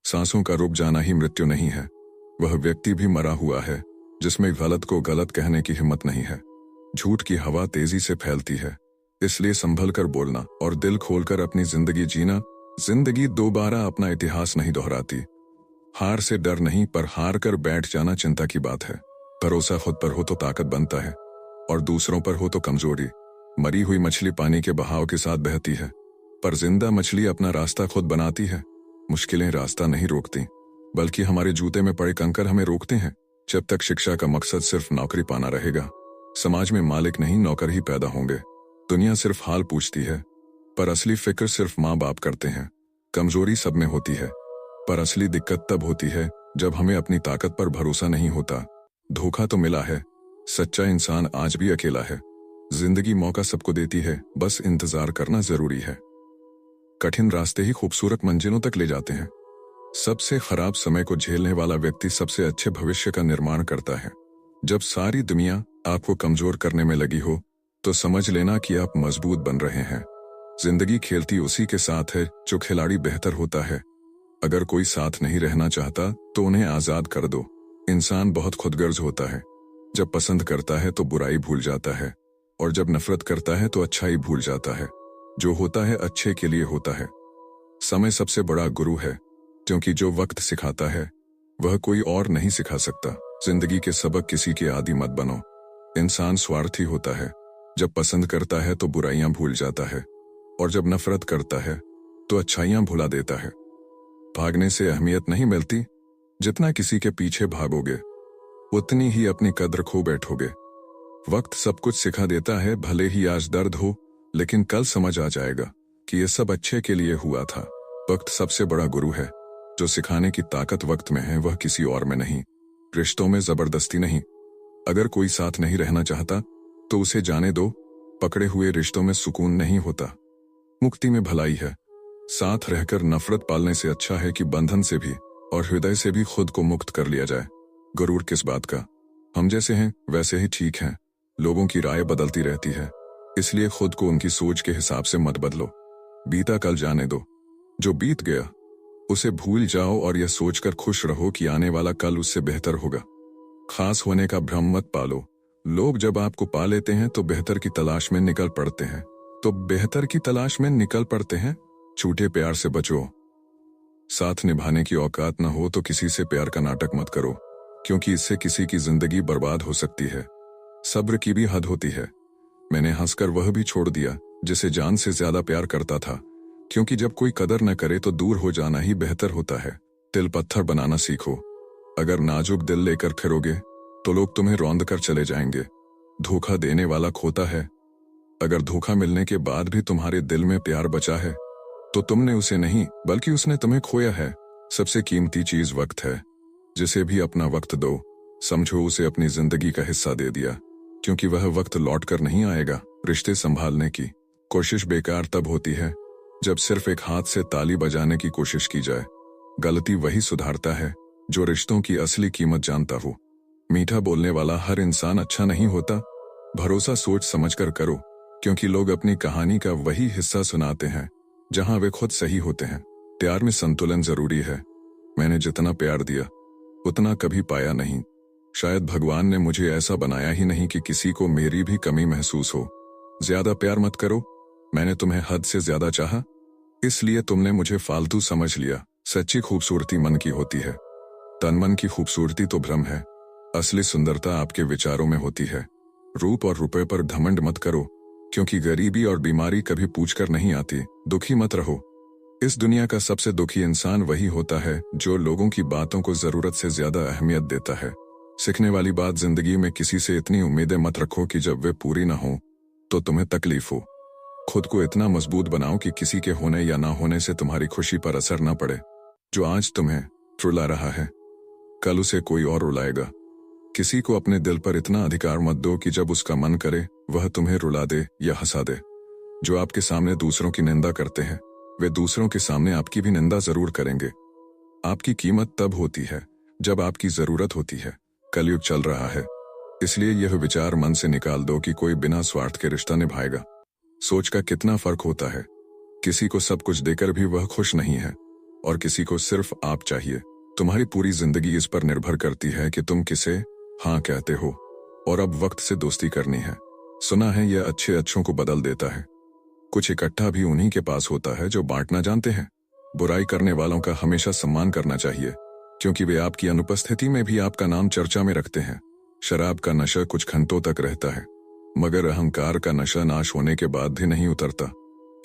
सांसों का रुक जाना ही मृत्यु नहीं है, वह व्यक्ति भी मरा हुआ है जिसमें गलत को गलत कहने की हिम्मत नहीं है। झूठ की हवा तेजी से फैलती है, इसलिए संभल कर बोलना और दिल खोलकर अपनी जिंदगी जीना। जिंदगी दोबारा अपना इतिहास नहीं दोहराती। हार से डर नहीं, पर हार कर बैठ जाना चिंता की बात है। भरोसा खुद पर हो तो ताकत बनता है और दूसरों पर हो तो कमजोरी। मरी हुई मछली पानी के बहाव के साथ बहती है, पर जिंदा मछली अपना रास्ता खुद बनाती है। मुश्किलें रास्ता नहीं रोकती, बल्कि हमारे जूते में पड़े कंकर हमें रोकते हैं। जब तक शिक्षा का मकसद सिर्फ नौकरी पाना रहेगा, समाज में मालिक नहीं नौकर ही पैदा होंगे। दुनिया सिर्फ हाल पूछती है, पर असली फिक्र सिर्फ माँ बाप करते हैं। कमजोरी सब में होती है, पर असली दिक्कत तब होती है जब हमें अपनी ताकत पर भरोसा नहीं होता। धोखा तो मिला है, सच्चा इंसान आज भी अकेला है। जिंदगी मौका सबको देती है, बस इंतजार करना जरूरी है। कठिन रास्ते ही खूबसूरत मंजिलों तक ले जाते हैं। सबसे खराब समय को झेलने वाला व्यक्ति सबसे अच्छे भविष्य का निर्माण करता है। जब सारी दुनिया आपको कमजोर करने में लगी हो, तो समझ लेना कि आप मजबूत बन रहे हैं। जिंदगी खेलती उसी के साथ है जो खिलाड़ी बेहतर होता है। अगर कोई साथ नहीं रहना चाहता तो उन्हें आजाद कर दो। इंसान बहुत खुदगर्ज होता है। जब पसंद करता है तो बुराई भूल जाता है, और जब नफरत करता है तो अच्छाई भूल जाता है। जो होता है अच्छे के लिए होता है। समय सबसे बड़ा गुरु है, क्योंकि जो वक्त सिखाता है वह कोई और नहीं सिखा सकता। जिंदगी के सबक किसी के आदी मत बनो। इंसान स्वार्थी होता है। जब पसंद करता है तो बुराइयां भूल जाता है, और जब नफरत करता है तो अच्छाइयां भुला देता है। भागने से अहमियत नहीं मिलती, जितना किसी के पीछे भागोगे उतनी ही अपनी कद्र खो बैठोगे। वक्त सब कुछ सिखा देता है, भले ही आज दर्द हो, लेकिन कल समझ आ जाएगा कि यह सब अच्छे के लिए हुआ था। वक्त सबसे बड़ा गुरु है। जो सिखाने की ताकत वक्त में है, वह किसी और में नहीं। रिश्तों में जबरदस्ती नहीं। अगर कोई साथ नहीं रहना चाहता तो उसे जाने दो। पकड़े हुए रिश्तों में सुकून नहीं होता, मुक्ति में भलाई है। साथ रहकर नफरत पालने से अच्छा है कि बंधन से भी और हृदय से भी खुद को मुक्त कर लिया जाए। गरूर किस बात का? हम जैसे हैं वैसे ही ठीक हैं। लोगों की राय बदलती रहती है, इसलिए खुद को उनकी सोच के हिसाब से मत बदलो। बीता कल जाने दो, जो बीत गया उसे भूल जाओ और यह सोचकर खुश रहो कि आने वाला कल उससे बेहतर होगा। खास होने का भ्रम मत पालो। लोग जब आपको पा लेते हैं तो बेहतर की तलाश में निकल पड़ते हैं। झूठे प्यार से बचो। साथ निभाने की औकात न हो तो किसी से प्यार का नाटक मत करो, क्योंकि इससे किसी की जिंदगी बर्बाद हो सकती है। सब्र की भी हद होती है। मैंने हंसकर वह भी छोड़ दिया जिसे जान से ज्यादा प्यार करता था, क्योंकि जब कोई कदर न करे तो दूर हो जाना ही बेहतर होता है। दिल पत्थर बनाना सीखो। अगर नाजुक दिल लेकर फिरोगे तो लोग तुम्हें रौंद कर चले जाएंगे। धोखा देने वाला खोता है। अगर धोखा मिलने के बाद भी तुम्हारे दिल में प्यार बचा है तो तुमने उसे नहीं, बल्कि उसने तुम्हें खोया है। सबसे कीमती चीज वक्त है। जिसे भी अपना वक्त दो, समझो उसे अपनी जिंदगी का हिस्सा दे दिया, क्योंकि वह वक्त लौट कर नहीं आएगा। रिश्ते संभालने की कोशिश बेकार तब होती है जब सिर्फ एक हाथ से ताली बजाने की कोशिश की जाए। गलती वही सुधारता है जो रिश्तों की असली कीमत जानता हो। मीठा बोलने वाला हर इंसान अच्छा नहीं होता। भरोसा सोच समझकर करो, क्योंकि लोग अपनी कहानी का वही हिस्सा सुनाते हैं जहां वे खुद सही होते हैं। प्यार में संतुलन जरूरी है। मैंने जितना प्यार दिया उतना कभी पाया नहीं। शायद भगवान ने मुझे ऐसा बनाया ही नहीं कि किसी को मेरी भी कमी महसूस हो। ज्यादा प्यार मत करो। मैंने तुम्हें हद से ज्यादा चाहा, इसलिए तुमने मुझे फालतू समझ लिया। सच्ची खूबसूरती मन की होती है। तन मन की खूबसूरती तो भ्रम है। असली सुंदरता आपके विचारों में होती है। रूप और रुपए पर घमंड मत करो, क्योंकि गरीबी और बीमारी कभी पूछकर नहीं आती। दुखी मत रहो। इस दुनिया का सबसे दुखी इंसान वही होता है जो लोगों की बातों को जरूरत से ज्यादा अहमियत देता है। सीखने वाली बात, जिंदगी में किसी से इतनी उम्मीदें मत रखो कि जब वे पूरी ना हो तो तुम्हें तकलीफ हो। खुद को इतना मजबूत बनाओ कि किसी के होने या ना होने से तुम्हारी खुशी पर असर ना पड़े। जो आज तुम्हें रुला रहा है, कल उसे कोई और रुलाएगा। किसी को अपने दिल पर इतना अधिकार मत दो कि जब उसका मन करे वह तुम्हें रुला दे या हंसा दे। जो आपके सामने दूसरों की निंदा करते हैं, वे दूसरों के सामने आपकी भी निंदा जरूर करेंगे। आपकी कीमत तब होती है जब आपकी जरूरत होती है। कलयुग चल रहा है, इसलिए यह विचार मन से निकाल दो कि कोई बिना स्वार्थ के रिश्ता निभाएगा। सोच का कितना फर्क होता है। किसी को सब कुछ देकर भी वह खुश नहीं है, और किसी को सिर्फ आप चाहिए। तुम्हारी पूरी जिंदगी इस पर निर्भर करती है कि तुम किसे हाँ कहते हो। और अब वक्त से दोस्ती करनी है। सुना है यह अच्छे अच्छों को बदल देता है। कुछ इकट्ठा भी उन्हीं के पास होता है जो बांटना जानते हैं। बुराई करने वालों का हमेशा सम्मान करना चाहिए, क्योंकि वे आपकी अनुपस्थिति में भी आपका नाम चर्चा में रखते हैं। शराब का नशा कुछ घंटों तक रहता है, मगर अहंकार का नशा नाश होने के बाद भी नहीं उतरता।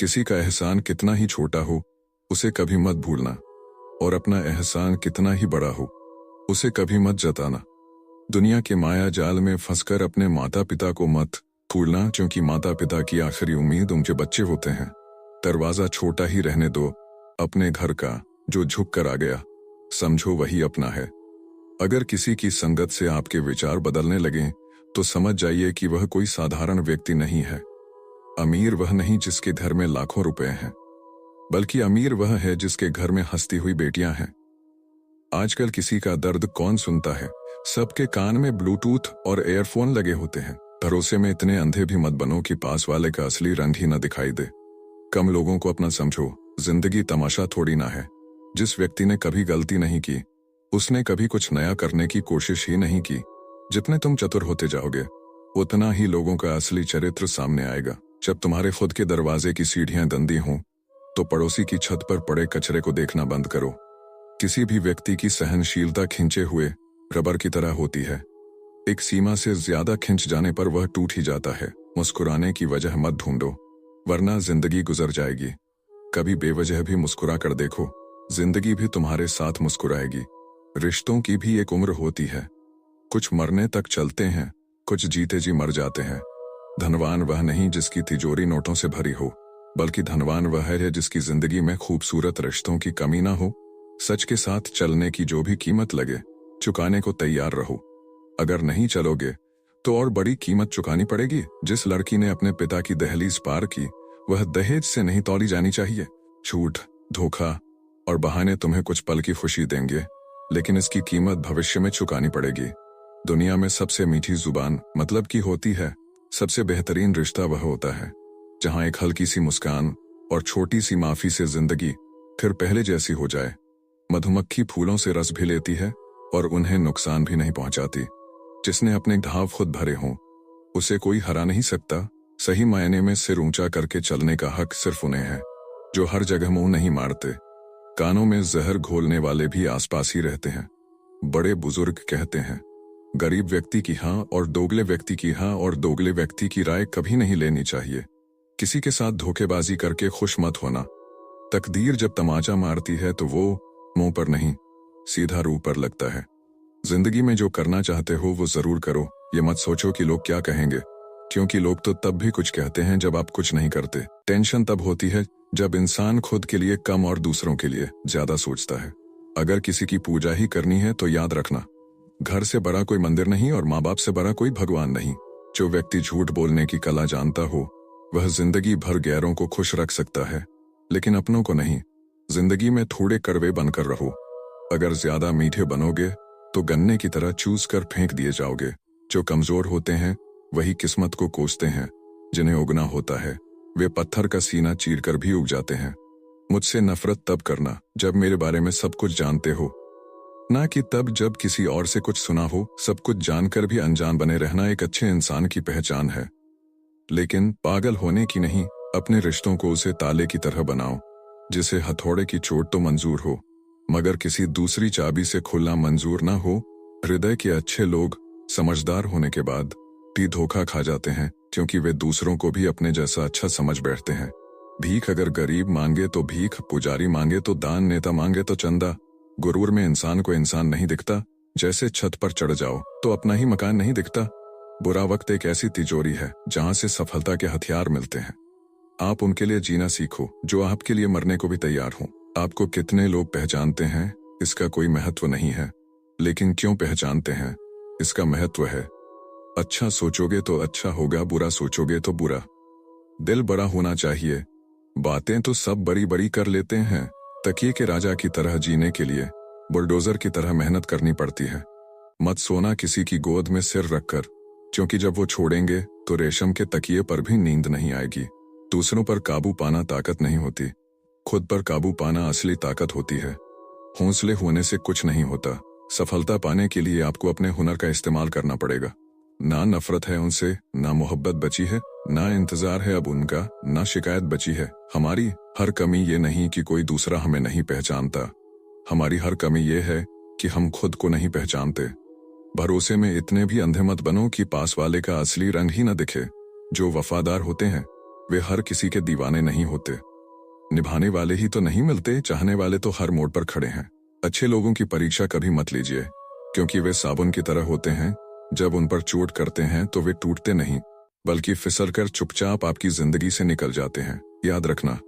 किसी का एहसान कितना ही छोटा हो, उसे कभी मत भूलना, और अपना एहसान कितना ही बड़ा हो, उसे कभी मत जताना। दुनिया के माया जाल में फंसकर अपने माता पिता को मत भूलना, क्योंकि माता पिता की आखिरी उम्मीद उनके बच्चे होते हैं। दरवाजा छोटा ही रहने दो अपने घर का, जो झुक कर आ गया समझो वही अपना है। अगर किसी की संगत से आपके विचार बदलने लगें तो समझ जाइए कि वह कोई साधारण व्यक्ति नहीं है। अमीर वह नहीं जिसके घर में लाखों रुपए हैं, बल्कि अमीर वह है जिसके घर में हंसती हुई बेटियां हैं। आजकल किसी का दर्द कौन सुनता है? सबके कान में ब्लूटूथ और एयरफोन लगे होते हैं। भरोसे में इतने अंधे भी मत बनो कि पास वाले का असली रंग ही न दिखाई दे। कम लोगों को अपना समझो। जिंदगी तमाशा थोड़ी ना है। जिस व्यक्ति ने कभी गलती नहीं की, उसने कभी कुछ नया करने की कोशिश ही नहीं की। जितने तुम चतुर होते जाओगे, उतना ही लोगों का असली चरित्र सामने आएगा। जब तुम्हारे खुद के दरवाजे की सीढ़ियां गंदी हों, तो पड़ोसी की छत पर पड़े कचरे को देखना बंद करो। किसी भी व्यक्ति की सहनशीलता खिंचे हुए रबर की तरह होती है। एक सीमा से ज्यादा खिंच जाने पर वह टूट ही जाता है। मुस्कुराने की वजह मत ढूंढो, वरना जिंदगी गुजर जाएगी। कभी बेवजह भी मुस्कुरा कर देखो, जिंदगी भी तुम्हारे साथ मुस्कुराएगी। रिश्तों की भी एक उम्र होती है। कुछ मरने तक चलते हैं, कुछ जीते जी मर जाते हैं। धनवान वह नहीं जिसकी तिजोरी नोटों से भरी हो, बल्कि धनवान वह है जिसकी जिंदगी में खूबसूरत रिश्तों की कमी ना हो। सच के साथ चलने की जो भी कीमत लगे, चुकाने को तैयार रहो। अगर नहीं चलोगे तो और बड़ी कीमत चुकानी पड़ेगी। जिस लड़की ने अपने पिता की दहलीज पार की, वह दहेज से नहीं तौली जानी चाहिए। झूठ, धोखा और बहाने तुम्हें कुछ पल की खुशी देंगे, लेकिन इसकी कीमत भविष्य में चुकानी पड़ेगी। दुनिया में सबसे मीठी जुबान मतलब की होती है। सबसे बेहतरीन रिश्ता वह होता है जहां एक हल्की सी मुस्कान और छोटी सी माफी से जिंदगी फिर पहले जैसी हो जाए। मधुमक्खी फूलों से रस भी लेती है और उन्हें नुकसान भी नहीं पहुंचाती। जिसने अपने घाव खुद भरे हों, उसे कोई हरा नहीं सकता। सही मायने में सिर ऊंचा करके चलने का हक सिर्फ उन्हें है जो हर जगह मुंह नहीं मारते। कानों में जहर घोलने वाले भी आसपास ही रहते हैं। बड़े बुजुर्ग कहते हैं, गरीब व्यक्ति की हाँ और दोगले व्यक्ति की हाँ और दोगले व्यक्ति की राय कभी नहीं लेनी चाहिए। किसी के साथ धोखेबाजी करके खुश मत होना। तकदीर जब तमाचा मारती है तो वो मुंह पर नहीं, सीधा रूह पर लगता है। जिंदगी में जो करना चाहते हो वो जरूर करो। ये मत सोचो कि लोग क्या कहेंगे, क्योंकि लोग तो तब भी कुछ कहते हैं जब आप कुछ नहीं करते। टेंशन तब होती है जब इंसान खुद के लिए कम और दूसरों के लिए ज्यादा सोचता है। अगर किसी की पूजा ही करनी है तो याद रखना, घर से बड़ा कोई मंदिर नहीं और माँ बाप से बड़ा कोई भगवान नहीं। जो व्यक्ति झूठ बोलने की कला जानता हो, वह जिंदगी भर गैरों को खुश रख सकता है, लेकिन अपनों को नहीं। जिंदगी में थोड़े कड़वे बनकर रहो। अगर ज्यादा मीठे बनोगे तो गन्ने की तरह चूस कर फेंक दिए जाओगे। जो कमजोर होते हैं वही किस्मत को कोसते हैं। जिन्हें उगना होता है वे पत्थर का सीना चीरकर भी उग जाते हैं। मुझसे नफरत तब करना जब मेरे बारे में सब कुछ जानते हो, ना कि तब जब किसी और से कुछ सुना हो। सब कुछ जानकर भी अनजान बने रहना एक अच्छे इंसान की पहचान है। लेकिन पागल होने की नहीं, अपने रिश्तों को उसे ताले की तरह बनाओ जिसे हथौड़े की चोट तो मंजूर हो, मगर किसी दूसरी चाबी से खुलना मंजूर ना हो। हृदय के अच्छे लोग समझदार होने के बाद भी धोखा खा जाते हैं, क्योंकि वे दूसरों को भी अपने जैसा अच्छा समझ बैठते हैं। भीख अगर गरीब मांगे तो भीख, पुजारी मांगे तो दान, नेता मांगे तो चंदा। गुरूर में इंसान को इंसान नहीं दिखता। जैसे छत पर चढ़ जाओ तो अपना ही मकान नहीं दिखता। बुरा वक्त एक ऐसी तिजोरी है जहां से सफलता के हथियार मिलते हैं। आप उनके लिए जीना सीखो जो आपके लिए मरने को भी तैयार हों। आपको कितने लोग पहचानते हैं इसका कोई महत्व नहीं है, लेकिन क्यों पहचानते हैं इसका महत्व है। अच्छा सोचोगे तो अच्छा होगा, बुरा सोचोगे तो बुरा। दिल बड़ा होना चाहिए। बातें तो सब बड़ी बड़ी कर लेते हैं। तकिए के राजा की तरह जीने के लिए बुलडोजर की तरह मेहनत करनी पड़ती है। मत सोना किसी की गोद में सिर रखकर, क्योंकि जब वो छोड़ेंगे तो रेशम के तकिए पर भी नींद नहीं आएगी। दूसरों पर काबू पाना ताकत नहीं होती, खुद पर काबू पाना असली ताकत होती है। हौसले होने से कुछ नहीं होता। सफलता पाने के लिए आपको अपने हुनर का इस्तेमाल करना पड़ेगा। ना नफरत है उनसे, ना मोहब्बत बची है, ना इंतजार है अब उनका, ना शिकायत बची है। हमारी हर कमी ये नहीं कि कोई दूसरा हमें नहीं पहचानता, हमारी हर कमी ये है कि हम खुद को नहीं पहचानते। भरोसे में इतने भी अंधे मत बनो कि पास वाले का असली रंग ही न दिखे। जो वफादार होते हैं वे हर किसी के दीवाने नहीं होते। निभाने वाले ही तो नहीं मिलते, चाहने वाले तो हर मोड़ पर खड़े हैं। अच्छे लोगों की परीक्षा कभी मत लीजिए, क्योंकि वे साबुन की तरह होते हैं। जब उन पर चोट करते हैं तो वे टूटते नहीं, बल्कि फिसलकर चुपचाप आपकी जिंदगी से निकल जाते हैं। याद रखना,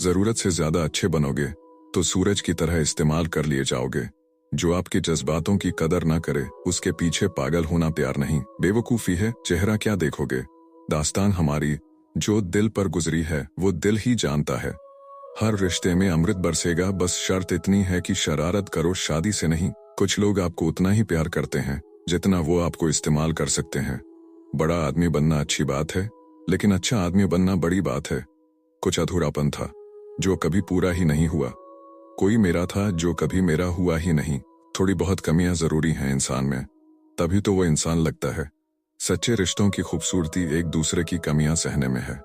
जरूरत से ज्यादा अच्छे बनोगे तो सूरज की तरह इस्तेमाल कर लिए जाओगे। जो आपके जज्बातों की कदर ना करे उसके पीछे पागल होना प्यार नहीं, बेवकूफी है। चेहरा क्या देखोगे, दास्तान हमारी जो दिल पर गुजरी है वो दिल ही जानता है। हर रिश्ते में अमृत बरसेगा, बस शर्त इतनी है कि शरारत करो, शादी से नहीं। कुछ लोग आपको उतना ही प्यार करते हैं जितना वो आपको इस्तेमाल कर सकते हैं। बड़ा आदमी बनना अच्छी बात है, लेकिन अच्छा आदमी बनना बड़ी बात है। कुछ अधूरापन था जो कभी पूरा ही नहीं हुआ, कोई मेरा था जो कभी मेरा हुआ ही नहीं। थोड़ी बहुत कमियां जरूरी हैं इंसान में, तभी तो वो इंसान लगता है। सच्चे रिश्तों की खूबसूरती एक दूसरे की कमियां सहने में है।